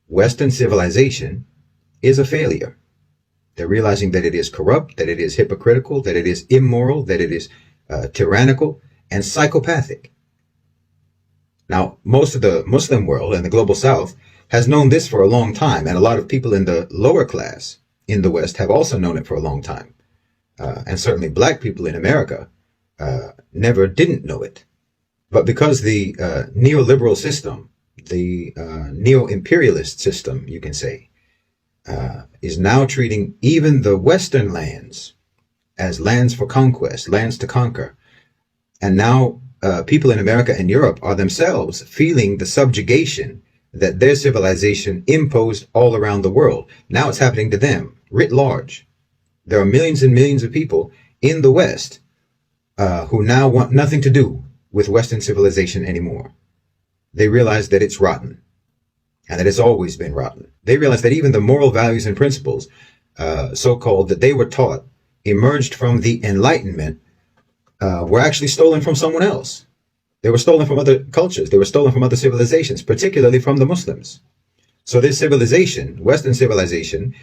Western civilization is a failure. They're realizing that it is corrupt, that it is hypocritical, that it is immoral, that it is tyrannical and psychopathic. Now, most of the Muslim world and the global South has known this for a long time, and a lot of people in the lower class in the West have also known it for a long time. And certainly black people in America never didn't know it. But because the neoliberal system, the neo-imperialist system, you can say, is now treating even the Western lands as lands for conquest, lands to conquer. And now people in America and Europe are themselves feeling the subjugation that their civilization imposed all around the world. Now it's happening to them, writ large. There are millions and millions of people in the West who now want nothing to do with Western civilization anymore. They realize that it's rotten and that it's always been rotten. They realize that even the moral values and principles, so-called, that they were taught emerged from the Enlightenment were actually stolen from someone else. They were stolen from other cultures. They were stolen from other civilizations, particularly from the Muslims. So this civilization, Western civilization,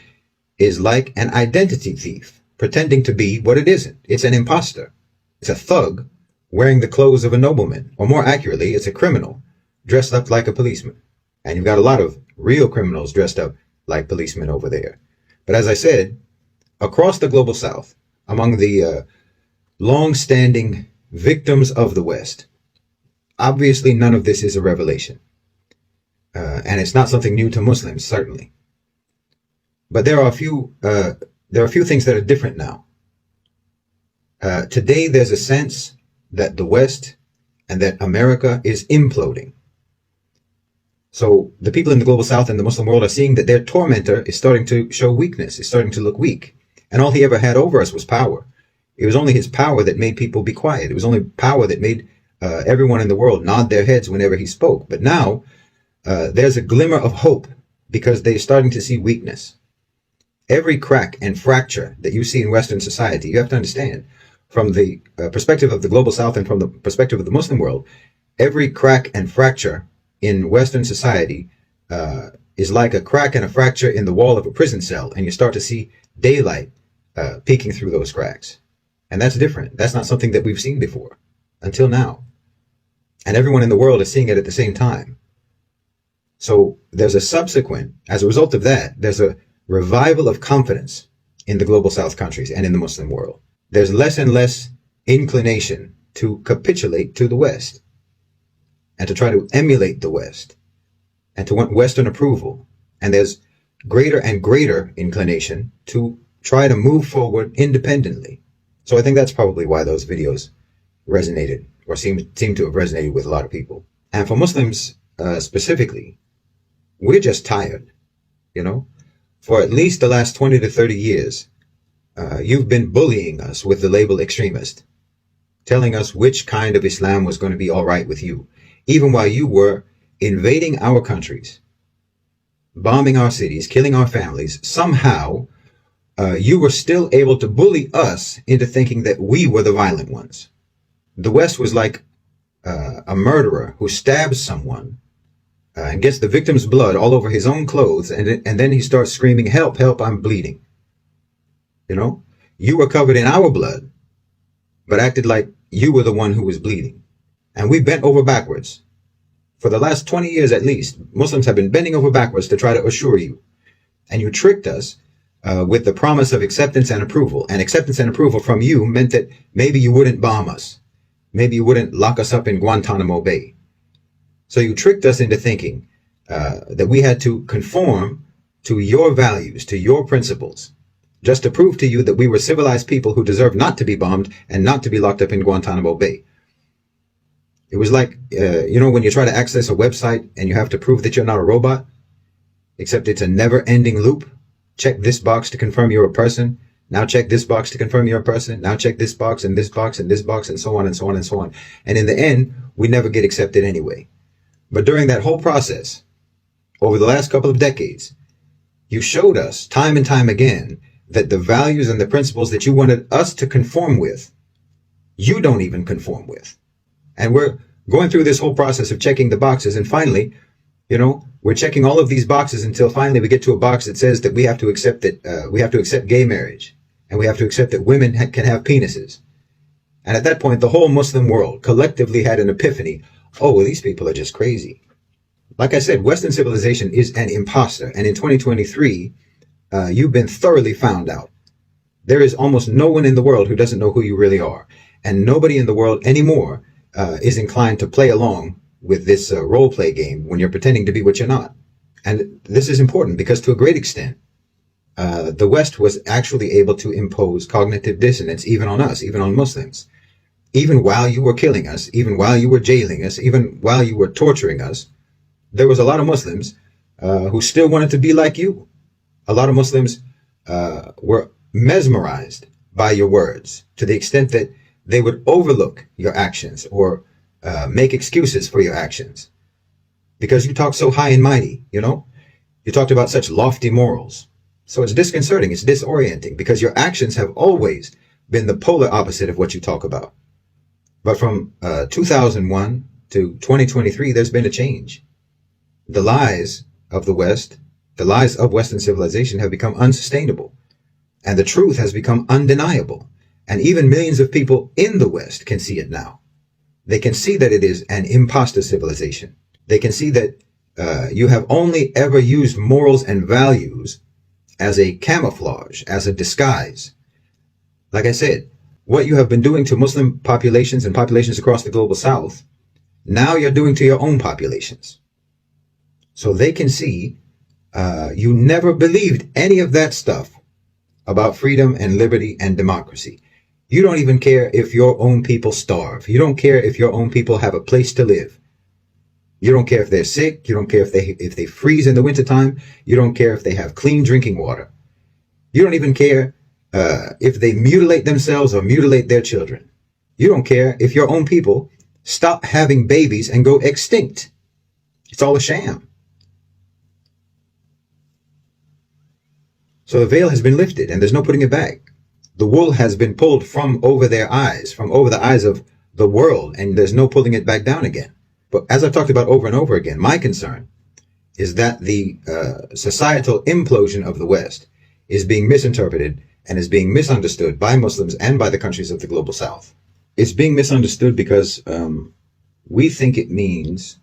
is like an identity thief, pretending to be what it isn't. It's an imposter. It's a thug wearing the clothes of a nobleman, or more accurately, it's a criminal dressed up like a policeman. And you've got a lot of real criminals dressed up like policemen over there. But as I said, across the global South, among the long-standing victims of the West, obviously none of this is a revelation. And it's not something new to Muslims, certainly. But there are a few things that are different now. Today, there's a sense that the West and that America is imploding. So the people in the global South and the Muslim world are seeing that their tormentor is starting to show weakness, is starting to look weak. And all he ever had over us was power. It was only his power that made people be quiet. It was only power that made everyone in the world nod their heads whenever he spoke. But now there's a glimmer of hope because they're starting to see weakness. Every crack and fracture that you see in Western society, you have to understand, from the perspective of the global South and from the perspective of the Muslim world, every crack and fracture in Western society is like a crack and a fracture in the wall of a prison cell, and you start to see daylight peeking through those cracks. And that's different. That's not something that we've seen before until now. And everyone in the world is seeing it at the same time. So there's a subsequent, as a result of that, there's a revival of confidence in the global South countries and in the Muslim world. There's less and less inclination to capitulate to the West and to try to emulate the West and to want Western approval. And there's greater and greater inclination to try to move forward independently. So I think that's probably why those videos resonated, or seem to have resonated with a lot of people. And for Muslims specifically, we're just tired, you know. For at least the last 20 to 30 years, you've been bullying us with the label extremist, telling us which kind of Islam was going to be all right with you, even while you were invading our countries, bombing our cities, killing our families. Somehow, you were still able to bully us into thinking that we were the violent ones. The West was like a murderer who stabs someone and gets the victim's blood all over his own clothes, and then he starts screaming, "Help, help, I'm bleeding." You know, you were covered in our blood, but acted like you were the one who was bleeding. And we bent over backwards. For the last 20 years at least, Muslims have been bending over backwards to try to assure you. And you tricked us with the promise of acceptance and approval. And acceptance and approval from you meant that maybe you wouldn't bomb us. Maybe you wouldn't lock us up in Guantanamo Bay. So you tricked us into thinking that we had to conform to your values, to your principles, just to prove to you that we were civilized people who deserve not to be bombed and not to be locked up in Guantanamo Bay. It was like, you know, when you try to access a website and you have to prove that you're not a robot, except it's a never-ending loop. Check this box to confirm you're a person. Now check this box to confirm you're a person. Now check this box and this box and this box and so on and so on and so on. And in the end, we never get accepted anyway. But during that whole process, over the last couple of decades, you showed us time and time again that the values and the principles that you wanted us to conform with, you don't even conform with. And we're going through this whole process of checking the boxes. And finally, you know, We're checking all of these boxes until finally we get to a box that says that we have to accept gay marriage, and we have to accept that women can have penises. And at that point, the whole Muslim world collectively had an epiphany. Oh, well, these people are just crazy. Like I said, Western civilization is an imposter. And in 2023, you've been thoroughly found out. There is almost no one in the world who doesn't know who you really are. And nobody in the world anymore is inclined to play along with this role play game when you're pretending to be what you're not. And this is important because to a great extent, the West was actually able to impose cognitive dissonance even on us, even on Muslims. Even while you were killing us, even while you were jailing us, even while you were torturing us, there was a lot of Muslims who still wanted to be like you. A lot of Muslims were mesmerized by your words to the extent that they would overlook your actions or make excuses for your actions because you talk so high and mighty, you know? You talked about such lofty morals. So it's disconcerting, it's disorienting because your actions have always been the polar opposite of what you talk about. But from 2001 to 2023, there's been a change. The lies of the West, the lies of Western civilization have become unsustainable, and the truth has become undeniable. And even millions of people in the West can see it now. They can see that it is an imposter civilization. They can see that you have only ever used morals and values as a camouflage, as a disguise. Like I said, what you have been doing to Muslim populations and populations across the global South, now you're doing to your own populations. So they can see you never believed any of that stuff about freedom and liberty and democracy. You don't even care if your own people starve. You don't care if your own people have a place to live. You don't care if they're sick. You don't care if they freeze in the wintertime. You don't care if they have clean drinking water. You don't even care if they mutilate themselves or mutilate their children. You don't care if your own people stop having babies and go extinct. It's all a sham. So the veil has been lifted and there's no putting it back. The wool has been pulled from over their eyes, from over the eyes of the world, and there's no pulling it back down again. But as I've talked about over and over again, my concern is that the societal implosion of the West is being misinterpreted and is being misunderstood by Muslims and by the countries of the global South. It's being misunderstood because we think it means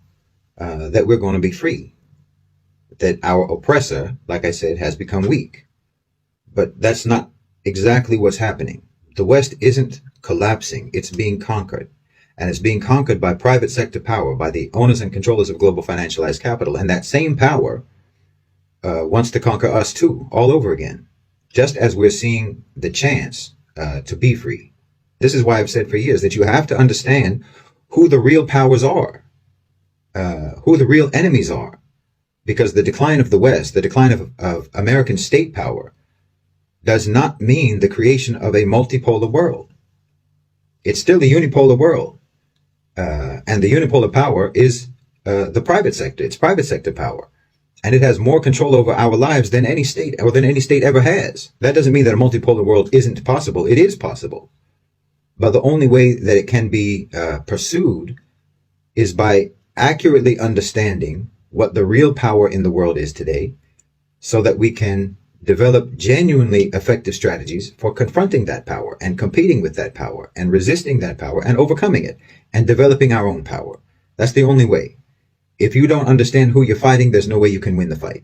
that we're going to be free, that our oppressor, like I said, has become weak. But that's not exactly what's happening. The West isn't collapsing, it's being conquered. And it's being conquered by private sector power, by the owners and controllers of global financialized capital. And that same power wants to conquer us too, all over again, just as we're seeing the chance to be free. This is why I've said for years that you have to understand who the real powers are, who the real enemies are, because the decline of the West, the decline of American state power, does not mean the creation of a multipolar world. It's still a unipolar world. And the unipolar power is the private sector. It's private sector power. And it has more control over our lives than any state or than any state ever has. That doesn't mean that a multipolar world isn't possible. It is possible. But the only way that it can be pursued is by accurately understanding what the real power in the world is today, so that we can develop genuinely effective strategies for confronting that power and competing with that power and resisting that power and overcoming it and developing our own power. That's the only way. If you don't understand who you're fighting, there's no way you can win the fight.